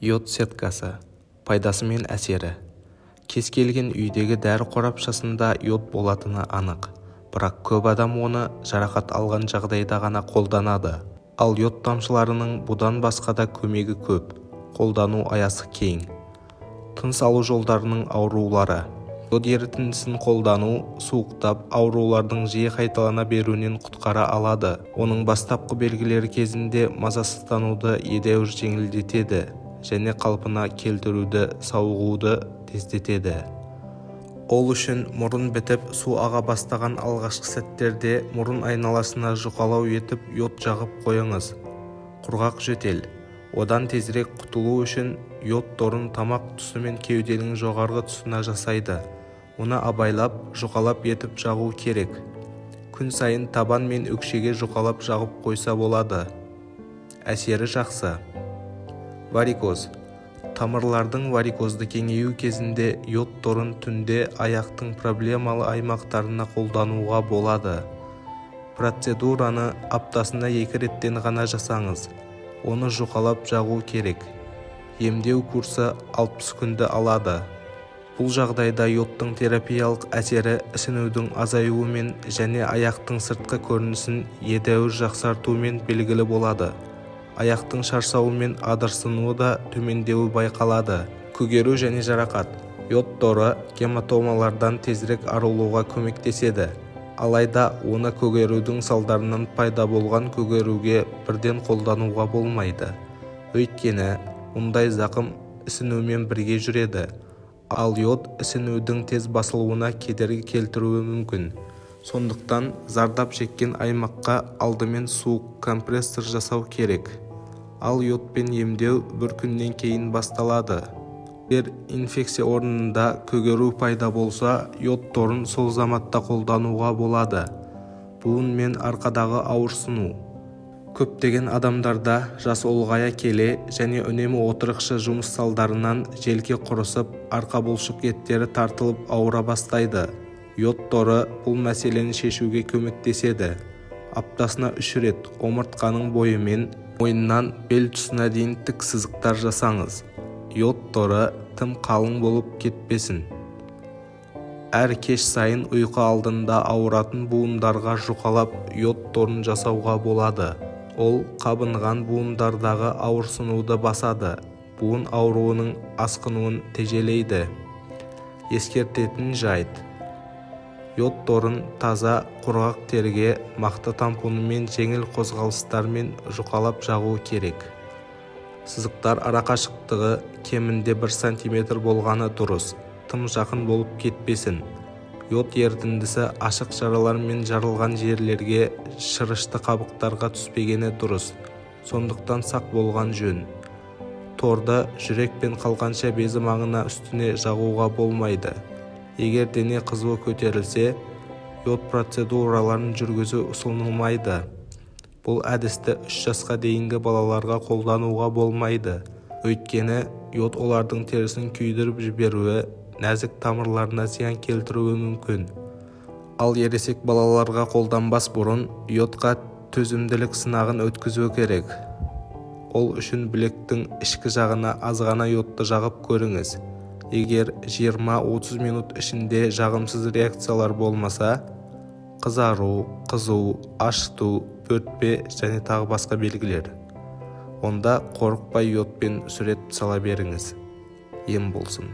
Йод сеткасы. Пайдасы мен әсері. Кез келген үйдегі дәрі қорапшасында йод болатыны анық, бірақ көп адам оны жарақат алған жағдайда ғана қолданады. Ал йод тамшыларының бұдан басқа да көмегі көп, қолдану аясы кең. Тыныс алу жолдарының аурулары. Йод ерітіндісін қолдану суықтап аурулардың жиі қайталана беруінен құтқара алады. Оның бастапқы белгілері кезінде мазасыздануды едәуір жеңілдетеді және қалпына келтіруді, сауығуды тездетеді. Ол үшін мұрын бітіп су аға бастаған алғашқы сәттерде мұрын айналасына жұқалау етіп йод жағып қойыңыз. Құрғақ жөтел. Одан тезірек құтылу үшін йод торын тамақ тұсы мен кеуденің жоғарғы тұсына жасайды. Оны абайлап, жұқалап етіп жағу керек. Күн сайын табан мен өкшеге жұқалап жағып қойса болады. Әсері жақсы. Варикоз. Тамырлардың варикозды кеңею кезінде йод торын түнде аяқтың проблемалы аймақтарына қолдануға болады. Процедураны аптасына 2 реттен ғана жасаңыз. Оны жұқалап жағу керек. Емдеу курсы 60 күнді алады. Бұл жағдайда йодтың терапиялық әсері ісінудің азаюымен және аяқтың сыртқы көрінісін едәуір жақсартуымен белгілі болады. Аяқтың шаршауы мен адырсынуы да төмендеуі байқалады. Көгеру және жарақат. Йод торы гематомалардан тезірек арылуға көмектеседі. Алайда оны көгерудің салдарынан пайда болған көгеруге бірден қолдануға болмайды. Өйткені мұндай зақым ісінумен бірге жүреді. Ал йод ісінудің тез басылуына кедергі келтіруі мүмкін. Сондықтан зардап шеккен аймаққа алдымен суық компрессор жасау керек. Ал йодпен емдеу 1 күннен кейін басталады. Егер инфекция орнында көгеру пайда болса, йод торын сол заматта қолдануға болады. Буын мен арқадағы ауырсыну. Көптеген адамдарда жас ұлғая келе және үнемі отырықшы жұмыс салдарынан желке құрысып, арқа бұлшық еттері тартылып ауыра бастайды. Йод торы бұл мәселені шешуге көмектеседі. Аптасына 3 рет омыртқаның бойы мен мойнынан бел тұсына дейін тік сызықтар жасаңыз. Йод торы тым қалың болып кетпесін. Әр кеш сайын ұйқы алдында ауыратын буындарға жұқалап йод торын жасауға болады. Ол қабынған буындардағы ауырсынуды басады. Буын ауруының асқынуын тежелейді. Ескертетін жайт. Йод торын таза, құрғақ терге, мақта тампонымен жеңіл қозғалыстармен жұқалап жағу керек. Сызықтар арақашықтығы кемінде 1 см болғаны дұрыс. Тым жақын болып кетпесін. Йод ерітіндісі ашық жаралар мен жарылған жерлерге, шырышты қабықтарға түспегені дұрыс. Сондықтан сақ болған жөн. Торды жүрек пен қалқанша безі маңына үстіне жағуға болмайды. Егер дене қызуы көтерілсе, йод процедураларын жүргізу ұсынылмайды. Бұл әдісті 3 жасқа дейінгі балаларға қолдануға болмайды. Өйткені йод олардың терісін күйдіріп жіберуі, нәзік тамырларына зиян келтіруі мүмкін. Ал ересек балаларға қолданбас бұрын йодқа төзімділік сынағын өткізу керек. Ол үшін білектің ішкі жағына азғана йодты жағып көріңіз. Егер 20-30 минут ішінде жағымсыз реакциялар болмаса, қызару, қызу, ашыту, бөртпе және тағы басқа белгілер. Онда қорықпай йодпен сурет сала беріңіз. Ем болсын.